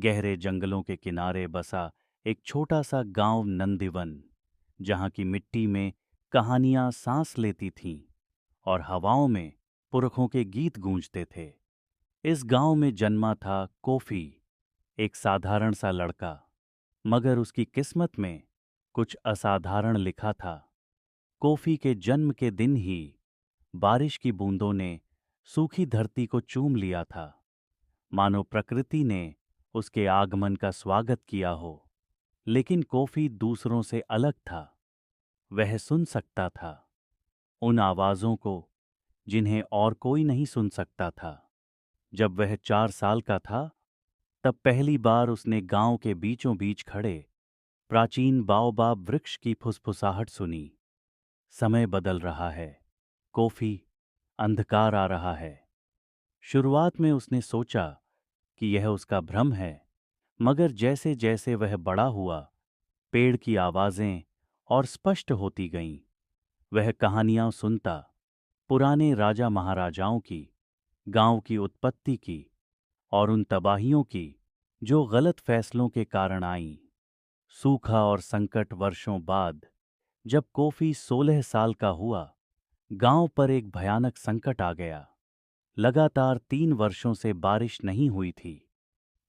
गहरे जंगलों के किनारे बसा एक छोटा सा गांव नंदीवन, जहां की मिट्टी में कहानियां सांस लेती थीं और हवाओं में पुरखों के गीत गूंजते थे। इस गांव में जन्मा था कोफी, एक साधारण सा लड़का, मगर उसकी किस्मत में कुछ असाधारण लिखा था। कोफी के जन्म के दिन ही बारिश की बूंदों ने सूखी धरती को चूम लिया था, मानो प्रकृति ने उसके आगमन का स्वागत किया हो। लेकिन कोफी दूसरों से अलग था। वह सुन सकता था उन आवाजों को जिन्हें और कोई नहीं सुन सकता था। जब वह 4 साल का था, तब पहली बार उसने गांव के बीचों बीच खड़े प्राचीन बाओबाब वृक्ष की फुसफुसाहट सुनी। समय बदल रहा है कोफी, अंधकार आ रहा है। शुरुआत में उसने सोचा कि यह उसका भ्रम है, मगर जैसे जैसे वह बड़ा हुआ, पेड़ की आवाजें और स्पष्ट होती गईं। वह कहानियां सुनता, पुराने राजा महाराजाओं की, गांव की उत्पत्ति की और उन तबाहियों की जो गलत फैसलों के कारण आईं। सूखा और संकट वर्षों बाद जब कोफी 16 साल का हुआ, गांव पर एक भयानक संकट आ गया। लगातार 3 वर्षों से बारिश नहीं हुई थी।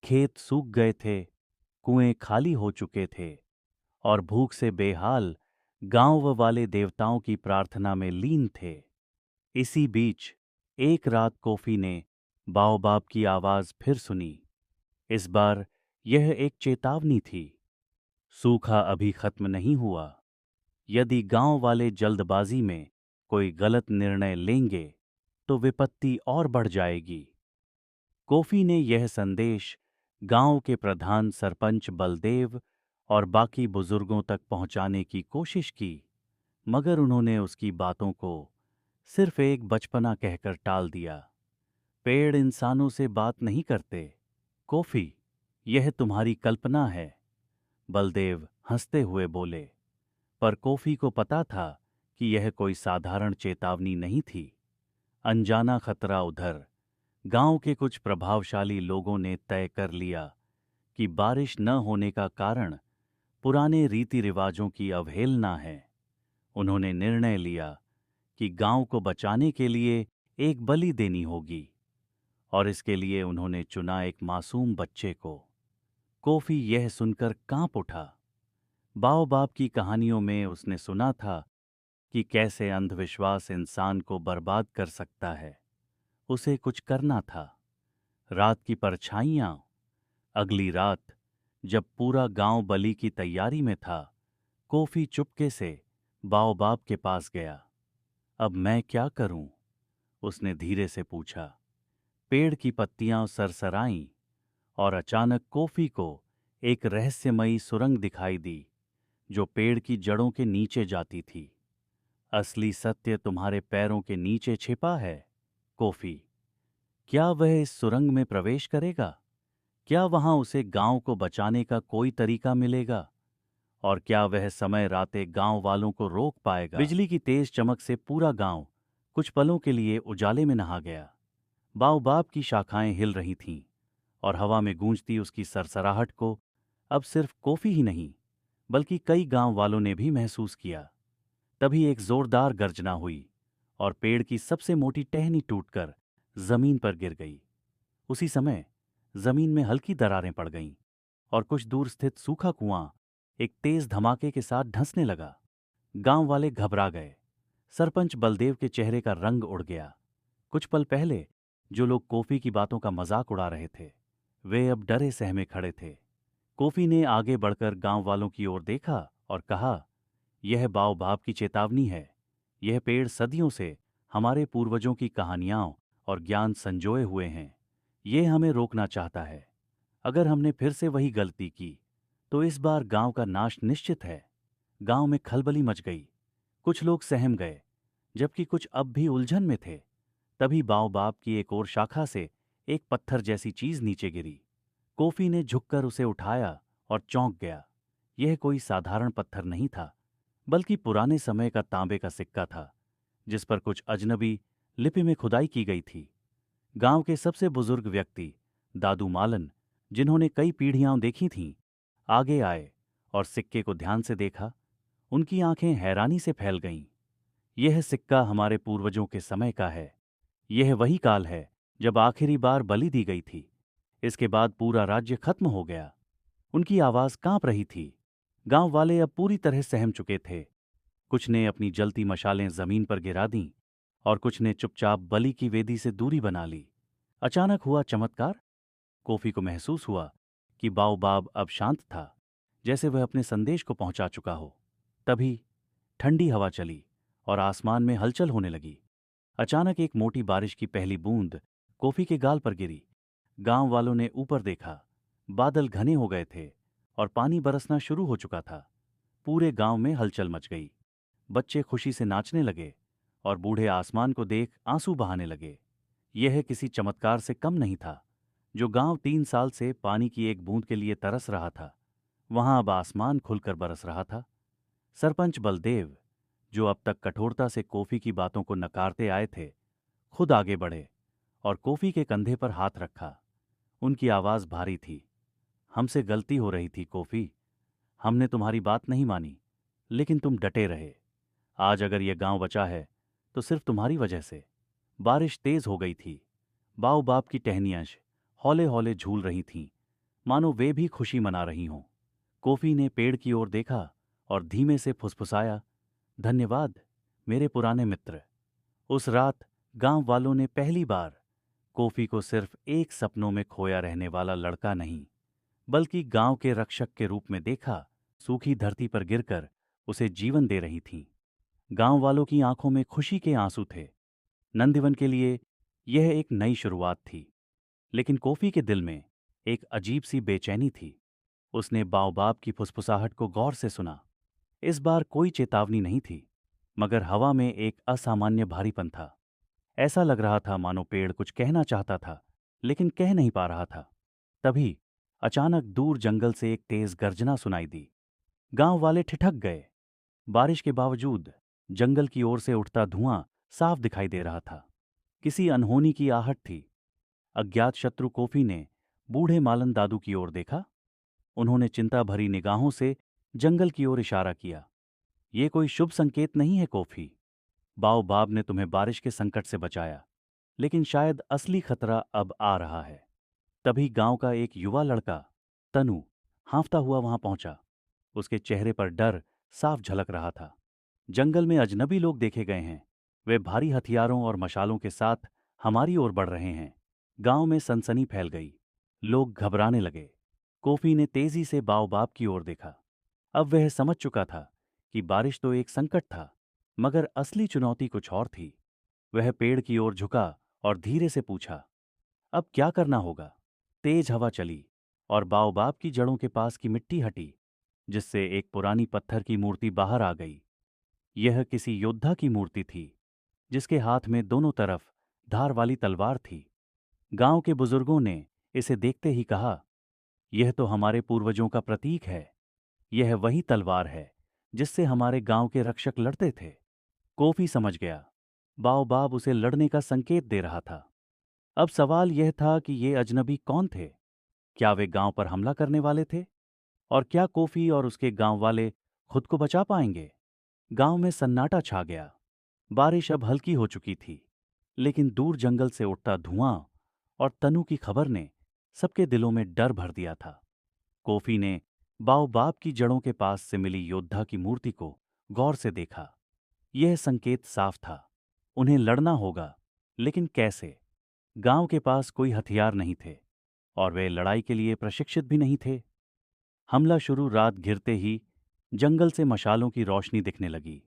खेत सूख गए थे, कुएं खाली हो चुके थे और भूख से बेहाल गांव वाले देवताओं की प्रार्थना में लीन थे। इसी बीच एक रात कोफी ने बाओबाब की आवाज फिर सुनी। इस बार यह एक चेतावनी थी। सूखा अभी खत्म नहीं हुआ। यदि गांव वाले जल्दबाजी में कोई गलत निर्णय लेंगे तो विपत्ति और बढ़ जाएगी। कोफी ने यह संदेश गांव के प्रधान सरपंच बलदेव और बाकी बुजुर्गों तक पहुंचाने की कोशिश की, मगर उन्होंने उसकी बातों को सिर्फ एक बचपना कहकर टाल दिया। पेड़ इंसानों से बात नहीं करते कोफी, यह तुम्हारी कल्पना है, बलदेव हंसते हुए बोले। पर कोफी को पता था कि यह कोई साधारण चेतावनी नहीं थी। अनजाना खतरा उधर गांव के कुछ प्रभावशाली लोगों ने तय कर लिया कि बारिश न होने का कारण पुराने रीति रिवाजों की अवहेलना है। उन्होंने निर्णय लिया कि गांव को बचाने के लिए एक बलि देनी होगी, और इसके लिए उन्होंने चुना एक मासूम बच्चे को। कोफी यह सुनकर कांप उठा। बाओबाब की कहानियों में उसने सुना था कि कैसे अंधविश्वास इंसान को बर्बाद कर सकता है। उसे कुछ करना था। रात की परछाइयां। अगली रात जब पूरा गांव बलि की तैयारी में था, कोफी चुपके से बाओबाब के पास गया। अब मैं क्या करूं? उसने धीरे से पूछा। पेड़ की पत्तियां सरसराईं और अचानक कोफी को एक रहस्यमयी सुरंग दिखाई दी जो पेड़ की जड़ों के नीचे जाती थी। असली सत्य तुम्हारे पैरों के नीचे छिपा है कोफी। क्या वह इस सुरंग में प्रवेश करेगा? क्या वहां उसे गांव को बचाने का कोई तरीका मिलेगा? और क्या वह समय राते गांव वालों को रोक पाएगा? बिजली की तेज चमक से पूरा गांव कुछ पलों के लिए उजाले में नहा गया। बाओबाब की शाखाएं हिल रही थीं और हवा में गूंजती उसकी सरसराहट को अब सिर्फ कोफी ही नहीं, बल्कि कई गांव वालों ने भी महसूस किया। तभी एक जोरदार गर्जना हुई और पेड़ की सबसे मोटी टहनी टूटकर जमीन पर गिर गई। उसी समय जमीन में हल्की दरारें पड़ गईं और कुछ दूर स्थित सूखा कुआं एक तेज धमाके के साथ धंसने लगा। गांव वाले घबरा गए। सरपंच बलदेव के चेहरे का रंग उड़ गया। कुछ पल पहले जो लोग कोफी की बातों का मजाक उड़ा रहे थे, वे अब डरे सहमे खड़े थे। कोफी ने आगे बढ़कर गांव वालों की ओर देखा और कहा, यह बाओबाब की चेतावनी है। यह पेड़ सदियों से हमारे पूर्वजों की कहानियां और ज्ञान संजोए हुए हैं। ये हमें रोकना चाहता है। अगर हमने फिर से वही गलती की तो इस बार गांव का नाश निश्चित है। गांव में खलबली मच गई। कुछ लोग सहम गए, जबकि कुछ अब भी उलझन में थे। तभी बाओबाब की एक और शाखा से एक पत्थर जैसी चीज नीचे गिरी। कोफी ने झुककर उसे उठाया और चौंक गया। यह कोई साधारण पत्थर नहीं था, बल्कि पुराने समय का तांबे का सिक्का था, जिस पर कुछ अजनबी लिपि में खुदाई की गई थी। गांव के सबसे बुजुर्ग व्यक्ति दादू मालन, जिन्होंने कई पीढ़ियां देखी थीं, आगे आए और सिक्के को ध्यान से देखा। उनकी आंखें हैरानी से फैल गईं। यह सिक्का हमारे पूर्वजों के समय का है। यह वही काल है जब आखिरी बार बलि दी गई थी। इसके बाद पूरा राज्य खत्म हो गया। उनकी आवाज कांप रही थी। गांव वाले अब पूरी तरह सहम चुके थे। कुछ ने अपनी जलती मशालें जमीन पर गिरा दीं और कुछ ने चुपचाप बलि की वेदी से दूरी बना ली। अचानक हुआ चमत्कार। कॉफी को महसूस हुआ कि बाओबाब अब शांत था, जैसे वह अपने संदेश को पहुंचा चुका हो। तभी ठंडी हवा चली और आसमान में हलचल होने लगी। अचानक एक मोटी बारिश की पहली बूंद कॉफी के गाल पर गिरी। गांव वालों ने ऊपर देखा। बादल घने हो गए थे और पानी बरसना शुरू हो चुका था। पूरे गांव में हलचल मच गई। बच्चे खुशी से नाचने लगे और बूढ़े आसमान को देख आंसू बहाने लगे। यह किसी चमत्कार से कम नहीं था। जो गांव 3 साल से पानी की एक बूंद के लिए तरस रहा था, वहां अब आसमान खुलकर बरस रहा था। सरपंच बलदेव, जो अब तक कठोरता से कॉफी की बातों को नकारते आए थे, खुद आगे बढ़े और कॉफी के कंधे पर हाथ रखा। उनकी आवाज भारी थी। हमसे गलती हो रही थी कॉफी। हमने तुम्हारी बात नहीं मानी, लेकिन तुम डटे रहे। आज अगर यह गांव बचा है तो सिर्फ तुम्हारी वजह से। बारिश तेज हो गई थी। बाओबाब की टहनियां हौले हौले झूल रही थीं, मानो वे भी खुशी मना रही हों। कॉफी ने पेड़ की ओर देखा और धीमे से फुसफुसाया, धन्यवाद मेरे पुराने मित्र। उस रात गांव वालों ने पहली बार कॉफी को सिर्फ एक सपनों में खोया रहने वाला लड़का नहीं, बल्कि गांव के रक्षक के रूप में देखा। सूखी धरती पर गिरकर उसे जीवन दे रही थीं। गांव वालों की आंखों में खुशी के आंसू थे। नंदीवन के लिए यह एक नई शुरुआत थी, लेकिन कॉफी के दिल में एक अजीब सी बेचैनी थी। उसने बाओबाब की फुसफुसाहट को गौर से सुना। इस बार कोई चेतावनी नहीं थी, मगर हवा में एक असामान्य भारीपन था। ऐसा लग रहा था मानो पेड़ कुछ कहना चाहता था, लेकिन कह नहीं पा रहा था। तभी अचानक दूर जंगल से एक तेज गर्जना सुनाई दी। गांव वाले ठिठक गए। बारिश के बावजूद जंगल की ओर से उठता धुआं साफ दिखाई दे रहा था। किसी अनहोनी की आहट थी। अज्ञात शत्रु कॉफी ने बूढ़े मालन दादू की ओर देखा। उन्होंने चिंता भरी निगाहों से जंगल की ओर इशारा किया। ये कोई शुभ संकेत नहीं है कॉफी। बाओबाब ने तुम्हें बारिश के संकट से बचाया, लेकिन शायद असली खतरा अब आ रहा है। तभी गांव का एक युवा लड़का तनु हांफता हुआ वहां पहुंचा। उसके चेहरे पर डर साफ झलक रहा था। जंगल में अजनबी लोग देखे गए हैं। वे भारी हथियारों और मशालों के साथ हमारी ओर बढ़ रहे हैं। गांव में सनसनी फैल गई। लोग घबराने लगे। कॉफी ने तेजी से बाओबाब की ओर देखा। अब वह समझ चुका था कि बारिश तो एक संकट था, मगर असली चुनौती कुछ और थी। वह पेड़ की ओर झुका और धीरे से पूछा, अब क्या करना होगा? तेज हवा चली और बाओबाब की जड़ों के पास की मिट्टी हटी, जिससे एक पुरानी पत्थर की मूर्ति बाहर आ गई। यह किसी योद्धा की मूर्ति थी, जिसके हाथ में दोनों तरफ धार वाली तलवार थी। गांव के बुजुर्गों ने इसे देखते ही कहा, यह तो हमारे पूर्वजों का प्रतीक है। यह वही तलवार है जिससे हमारे गांव के रक्षक लड़ते थे। कॉफी समझ गया, बाओबाब उसे लड़ने का संकेत दे रहा था। अब सवाल यह था कि ये अजनबी कौन थे? क्या वे गांव पर हमला करने वाले थे? और क्या कॉफी और उसके गांव वाले खुद को बचा पाएंगे? गांव में सन्नाटा छा गया। बारिश अब हल्की हो चुकी थी, लेकिन दूर जंगल से उठता धुआं और तनु की खबर ने सबके दिलों में डर भर दिया था। कॉफी ने बाओबाब की जड़ों के पास से मिली योद्धा की मूर्ति को गौर से देखा। यह संकेत साफ था, उन्हें लड़ना होगा, लेकिन कैसे? गांव के पास कोई हथियार नहीं थे और वे लड़ाई के लिए प्रशिक्षित भी नहीं थे। हमला शुरू रात घिरते ही जंगल से मशालों की रोशनी दिखने लगी।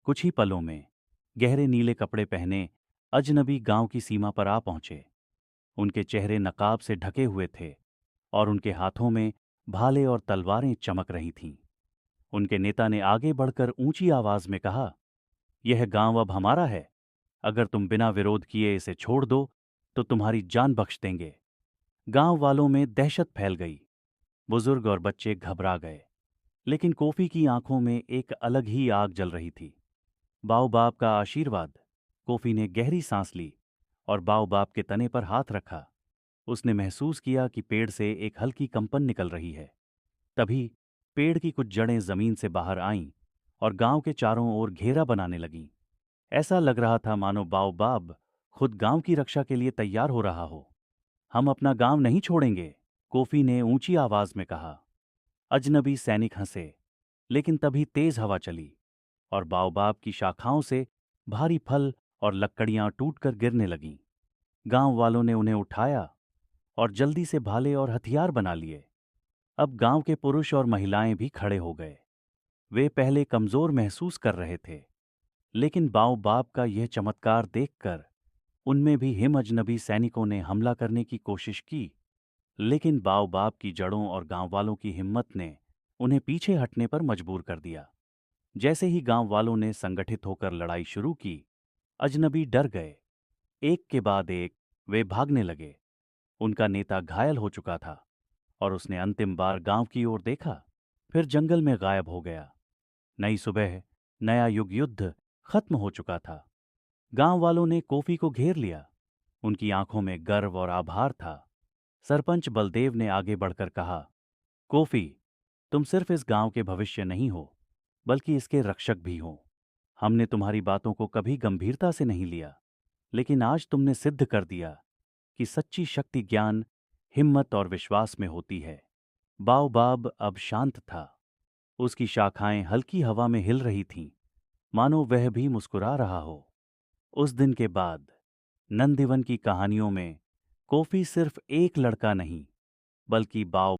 कुछ ही पलों में गहरे नीले कपड़े पहने अजनबी गांव की सीमा पर आ पहुंचे। उनके चेहरे नकाब से ढके हुए थे और उनके हाथों में भाले और तलवारें चमक रही थीं। उनके नेता ने आगे बढ़कर ऊंची आवाज में कहा, यह गांव अब हमारा है। अगर तुम बिना विरोध किए इसे छोड़ दो तो तुम्हारी जान बख्श देंगे। गांव वालों में दहशत फैल गई। बुजुर्ग और बच्चे घबरा गए, लेकिन कॉफी की आंखों में एक अलग ही आग जल रही थी। बाओबाब का आशीर्वाद। कॉफी ने गहरी सांस ली और बाओबाब के तने पर हाथ रखा। उसने महसूस किया कि पेड़ से एक हल्की कंपन निकल रही है। तभी पेड़ की कुछ जड़ें जमीन से बाहर आईं और गांव के चारों ओर घेरा बनाने लगीं। ऐसा लग रहा था मानो बाओबाब खुद गांव की रक्षा के लिए तैयार हो रहा हो। हम अपना गांव नहीं छोड़ेंगे, कोफी ने ऊंची आवाज में कहा। अजनबी सैनिक हंसे, लेकिन तभी तेज हवा चली और बाओबाब की शाखाओं से भारी फल और लकड़ियां टूटकर गिरने लगीं। गांव वालों ने उन्हें उठाया और जल्दी से भाले और हथियार बना लिए। अब गांव के पुरुष और महिलाएं भी खड़े हो गए। वे पहले कमजोर महसूस कर रहे थे, लेकिन बाओबाब का यह चमत्कार देखकर उनमें भी हिम अजनबी सैनिकों ने हमला करने की कोशिश की। लेकिन बाओबाब की जड़ों और गांव वालों की हिम्मत ने उन्हें पीछे हटने पर मजबूर कर दिया। जैसे ही गांव वालों ने संगठित होकर लड़ाई शुरू की, अजनबी डर गए। एक के बाद एक वे भागने लगे। उनका नेता घायल हो चुका था और उसने अंतिम बार गांव की ओर देखा, फिर जंगल में गायब हो गया। नई सुबह, नया युद्ध खत्म हो चुका था। गांव वालों ने कोफी को घेर लिया। उनकी आंखों में गर्व और आभार था। सरपंच बलदेव ने आगे बढ़कर कहा, कोफी, तुम सिर्फ इस गांव के भविष्य नहीं हो, बल्कि इसके रक्षक भी हो। हमने तुम्हारी बातों को कभी गंभीरता से नहीं लिया, लेकिन आज तुमने सिद्ध कर दिया कि सच्ची शक्ति ज्ञान, हिम्मत और विश्वास में होती है। बाओबाब अब शांत था। उसकी शाखाएं हल्की हवा में हिल रही थीं, मानो वह भी मुस्कुरा रहा हो। उस दिन के बाद नंदीवन की कहानियों में कोफी सिर्फ एक लड़का नहीं, बल्कि बाओ